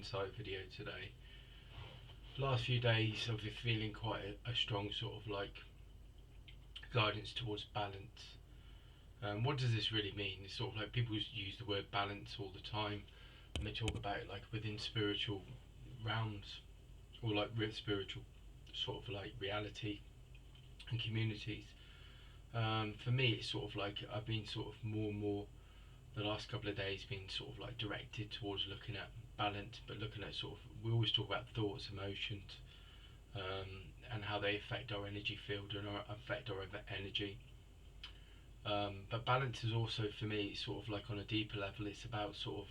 insight video today. Last few days I've been feeling quite a strong sort of like guidance towards balance. What does this really mean? It's sort of like people use the word balance all the time, and they talk about it like within spiritual realms, or like real spiritual sort of like reality and communities. For me, it's sort of like I've been sort of more and more the last couple of days been sort of like directed towards looking at balance, but looking at sort of, we always talk about thoughts, emotions, and how they affect our energy field and affect our energy. But balance is also for me sort of like on a deeper level. It's about sort of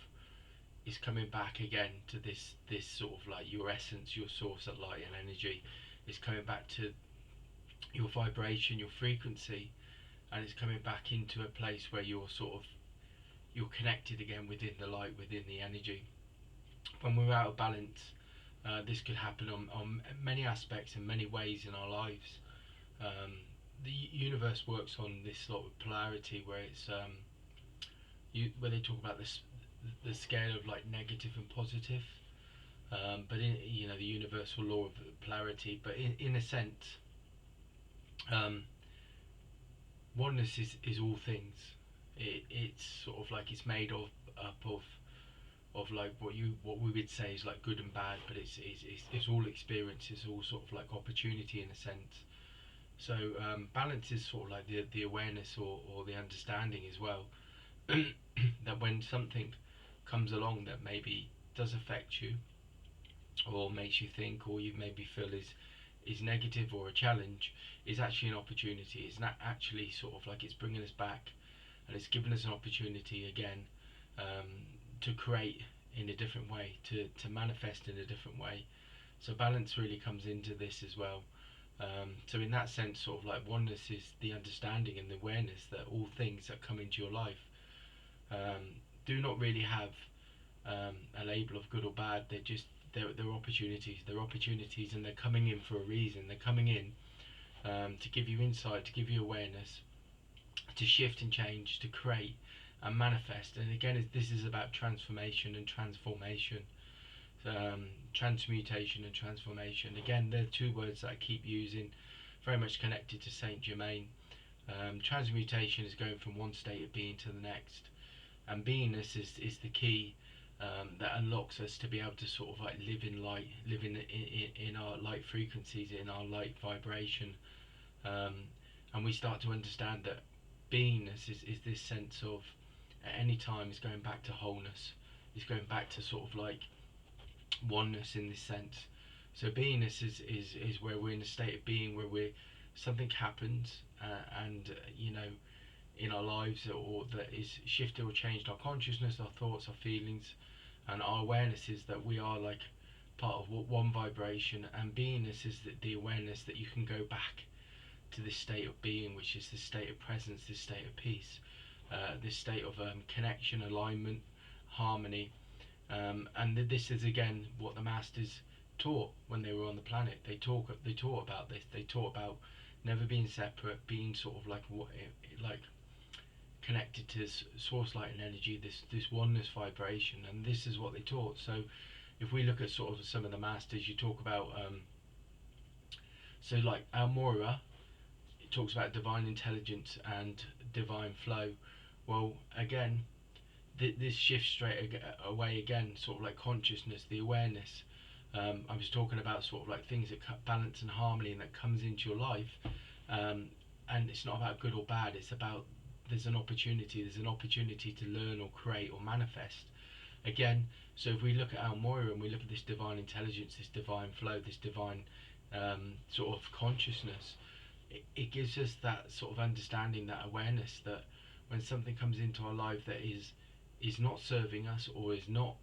it's coming back again to this sort of like your essence, your source of light and energy. It's coming back to your vibration, your frequency, and it's coming back into a place where you're connected again within the light, within the energy. When we're out of balance, this could happen on many aspects and many ways in our lives. The universe works on this sort of polarity where it's where they talk about the scale of like negative and positive, but in the universal law of polarity. But in a sense, oneness is all things. It's sort of like it's made up of like what we would say is like good and bad, but it's all experience. It's all sort of like opportunity in a sense. So balance is sort of like the awareness or the understanding as well that when something comes along that maybe does affect you or makes you think, or you maybe feel is negative or a challenge, is actually an opportunity. It's not actually sort of like it's bringing us back, and it's given us an opportunity again to create in a different way, to manifest in a different way. So balance really comes into this as well. So in that sense, sort of like oneness is the understanding and the awareness that all things that come into your life do not really have a label of good or bad. They're opportunities. They're opportunities, and they're coming in for a reason. They're coming in to give you insight, to give you awareness, to shift and change, to create and manifest. And again, this is about transformation and transformation. Transmutation and transformation. Again, they're two words that I keep using, very much connected to Saint Germain. Transmutation is going from one state of being to the next, and beingness is the key that unlocks us to be able to sort of like live in light, live in our light frequencies, in our light vibration, and we start to understand that beingness is this sense of at any time is going back to wholeness, is going back to sort of like oneness in this sense. So beingness is where we're in a state of being where something happens and in our lives, or that is shifted or changed our consciousness, our thoughts, our feelings, and our awareness is that we are like part of one vibration. And beingness is the awareness that you can go back to this state of being, which is this state of presence, this state of peace, this state of connection, alignment, harmony. And this is again what the masters taught when they were on the planet. They taught about this. They taught about never being separate, being sort of like connected to source light and energy, this oneness vibration, and this is what they taught. So if we look at sort of some of the masters, you talk about so like Almora, it talks about divine intelligence and divine flow. Well, again, this shifts straight away again, sort of like consciousness, the awareness. I was talking about sort of like things that balance and harmony and that comes into your life, and it's not about good or bad. It's about there's an opportunity to learn or create or manifest again. So if we look at Almora and we look at this divine intelligence, this divine flow, this divine sort of consciousness, it gives us that sort of understanding, that awareness that when something comes into our life that is not serving us or is not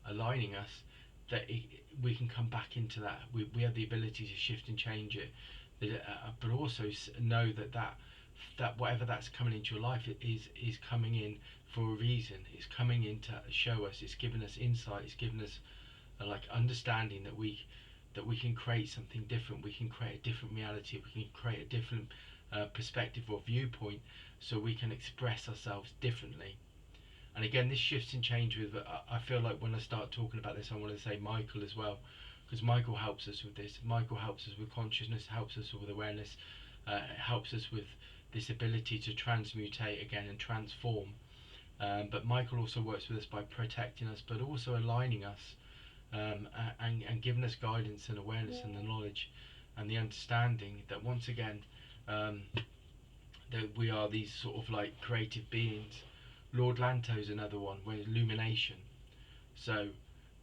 aligning us, that we can come back into that. We have the ability to shift and change it, but also know that whatever that's coming into your life is coming in for a reason. It's coming in to show us. It's giving us insight. It's giving us like understanding that we can create something different. We can create a different reality. We can create a different perspective or viewpoint, so we can express ourselves differently. And again, this shifts and changes with, I feel like when I start talking about this, I want to say Michael as well, because Michael helps us with this. Michael helps us with consciousness, helps us with awareness, helps us with this ability to transmutate again and transform. But Michael also works with us by protecting us, but also aligning us, and giving us guidance and awareness and the knowledge and the understanding that once again, that we are these sort of like creative beings. Lord Lanto's another one, where illumination. So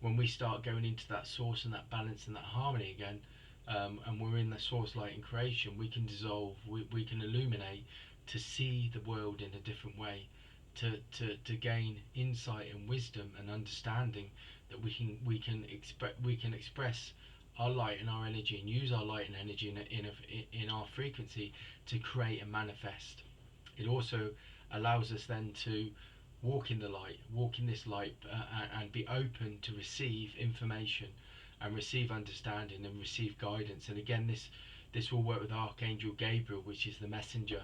when we start going into that source and that balance and that harmony again, and we're in the source light in creation, we can dissolve, we can illuminate to see the world in a different way, to gain insight and wisdom and understanding that we can express our light and our energy and use our light and energy in our frequency to create and manifest. It also allows us then to walk in the light, walk in this light, and be open to receive information and receive understanding and receive guidance. And again, this will work with Archangel Gabriel, which is the messenger,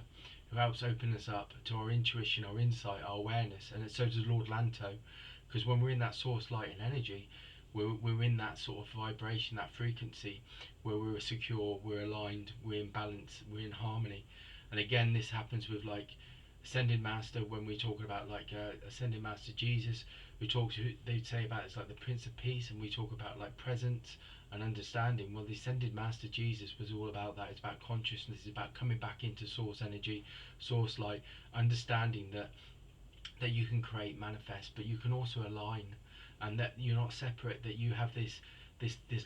who helps open us up to our intuition, our insight, our awareness. And so does Lord Lanto, because when we're in that source light and energy, we're in that sort of vibration, that frequency, where we're secure, we're aligned, we're in balance, we're in harmony. And again, this happens with like Ascended Master. When we talk about like Ascended Master Jesus, they'd say about it's like the Prince of Peace, and we talk about like presence and understanding. Well, the Ascended Master Jesus was all about that. It's about consciousness. It's about coming back into source energy, source light, understanding that you can create, manifest, but you can also align, and that you're not separate. That you have this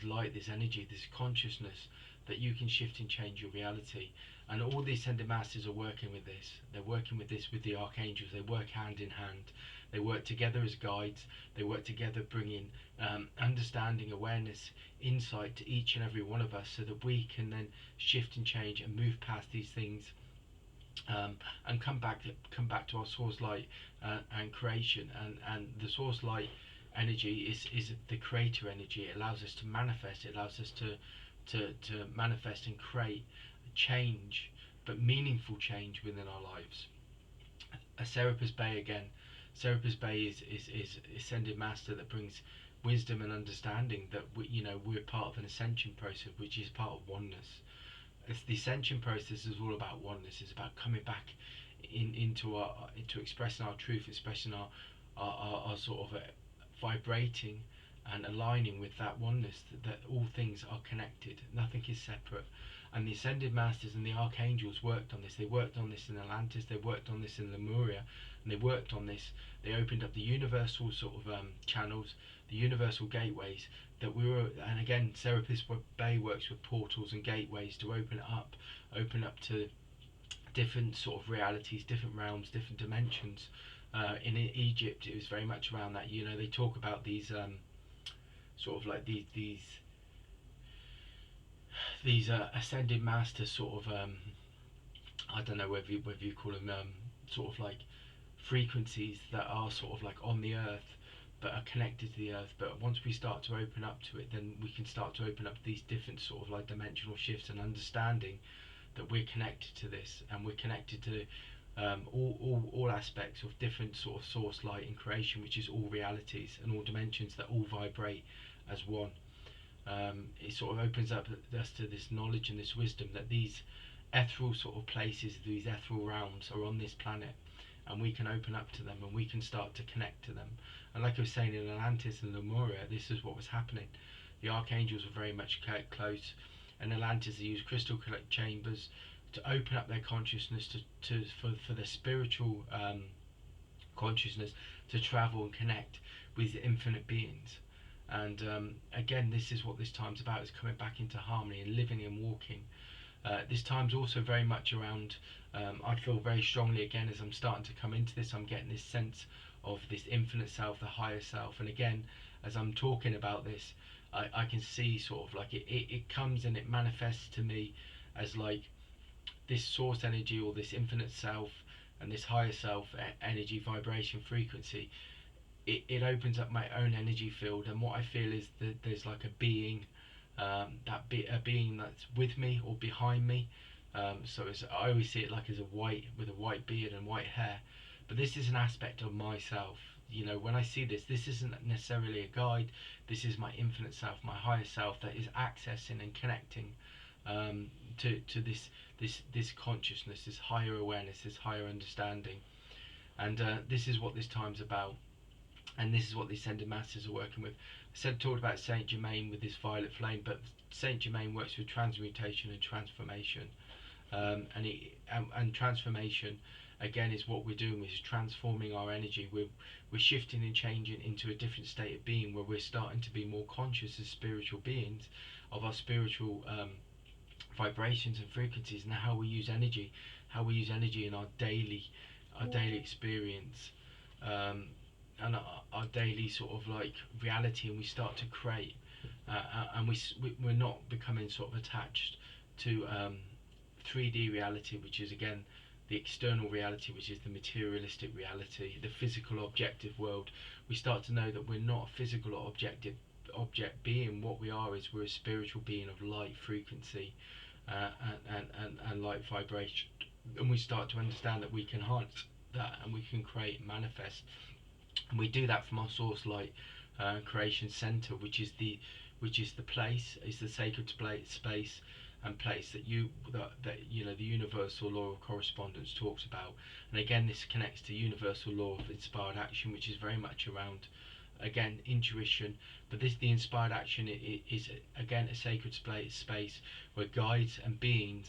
light, this energy, this consciousness, that you can shift and change your reality. And all the Ascended Masters are working with this. They're working with this with the Archangels. They work hand in hand. They work together as guides. They work together bringing understanding, awareness, insight to each and every one of us, so that we can then shift and change and move past these things, and come back to our source light and creation. And the source light energy is the creator energy. It allows us to manifest. It allows us to manifest and create change, but meaningful change within our lives. A Serapis Bey again. Serapis Bey is Ascended Master that brings wisdom and understanding that we're part of an ascension process, which is part of oneness. The ascension process is all about oneness. It's about coming back into expressing our truth, expressing our sort of vibrating and aligning with that oneness, that all things are connected, nothing is separate. And the Ascended Masters and the Archangels worked on this. They worked on this in Atlantis, they worked on this in Lemuria, and they worked on this. They opened up the universal sort of channels, the universal gateways that we were. And again, Serapis Bey works with portals and gateways to open up to different sort of realities, different realms, different dimensions. In Egypt, it was very much around that. They talk about these sort of like these Ascended Masters, sort of I don't know whether you call them sort of like frequencies that are sort of like on the earth, but are connected to the earth. But once we start to open up to it, then we can start to open up these different sort of like dimensional shifts and understanding that we're connected to this, and we're connected to all aspects of different sort of source light in creation, which is all realities and all dimensions that all vibrate as one. It sort of opens up us to this knowledge and this wisdom that these ethereal sort of places, these ethereal realms are on this planet, and we can open up to them and we can start to connect to them. And like I was saying, in Atlantis and Lemuria, this is what was happening. The archangels were very much close, and Atlantis, they used crystal chambers to open up their consciousness for the spiritual consciousness to travel and connect with infinite beings. And again, this is what this time's about, is coming back into harmony and living and walking. This time's also very much around, I feel very strongly again as I'm starting to come into this, I'm getting this sense of this infinite self, the higher self. And again, as I'm talking about this, I can see sort of like it comes and it manifests to me as like this source energy, or this infinite self and this higher self energy, vibration, frequency. It opens up my own energy field, and what I feel is that there's like a being, a being that's with me or behind me. So I always see it like as a white, with a white beard and white hair, but this is an aspect of myself. You know, when I see this, this isn't necessarily a guide. This is my infinite self, my higher self, that is accessing and connecting to this consciousness, this higher awareness, this higher understanding. And this is what this time's about, and this is what the ascended masters are working with. I talked about Saint Germain with his violet flame, but Saint Germain works with transmutation and transformation, and transformation again is what we're doing, is transforming our energy. We're shifting and changing into a different state of being, where we're starting to be more conscious as spiritual beings of our spiritual vibrations and frequencies, and how we use energy, in our daily experience, and our daily sort of like reality, and we start to create, and we're not becoming sort of attached to 3D reality, which is again the external reality, which is the materialistic reality, the physical objective world. We start to know that we're not a physical or objective object being. What we are is we're a spiritual being of light frequency, and light vibration, and we start to understand that we can harness that, and we can create and manifest, and we do that from our source light creation center, which is the place, is the sacred space and place that you know the universal law of correspondence talks about. And again, this connects to universal law of inspired action, which is very much around, again, intuition. But the inspired action is again a sacred space where guides and beings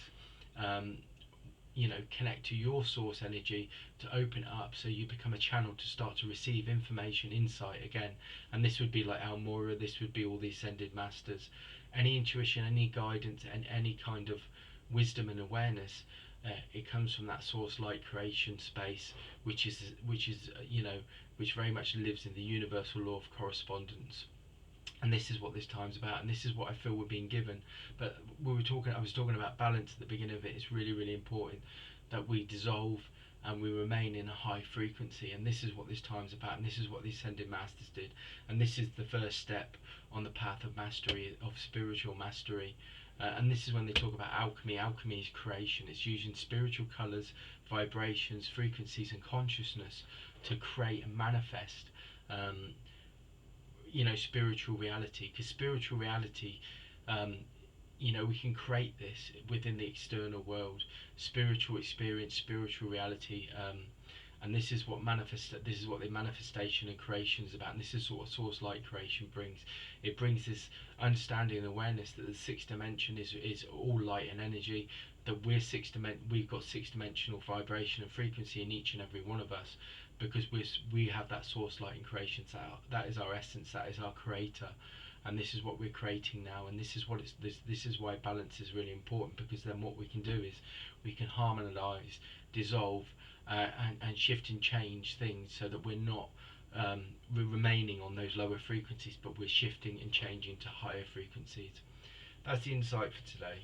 connect to your source energy to open it up, so you become a channel to start to receive information, insight again. And this would be like Almora, this would be all the ascended masters. Any intuition, any guidance, and any kind of wisdom and awareness, it comes from that source light creation space, which very much lives in the universal law of correspondence. And this is what this time's about, and this is what I feel we're being given. But I was talking about balance at the beginning of it. It's really, really important that we dissolve and we remain in a high frequency, and this is what this time's about, and this is what the ascended masters did, and this is the first step on the path of mastery, of spiritual mastery. And this is when they talk about alchemy. Alchemy is creation. It's using spiritual colors, vibrations, frequencies, and consciousness to create and manifest spiritual reality. Because spiritual reality, we can create this within the external world. Spiritual experience, spiritual reality, and this is what the manifestation and creation is about. And this is what source light creation brings. It brings this understanding and awareness that the sixth dimension is all light and energy. That we've got six-dimensional vibration and frequency in each and every one of us, because we have that source light and creation. So that is our essence. That is our creator. And this is what we're creating now, and this is why balance is really important, because then what we can do is we can harmonize, dissolve, and shift and change things, so that we're not we're remaining on those lower frequencies, but we're shifting and changing to higher frequencies. That's the insight for today.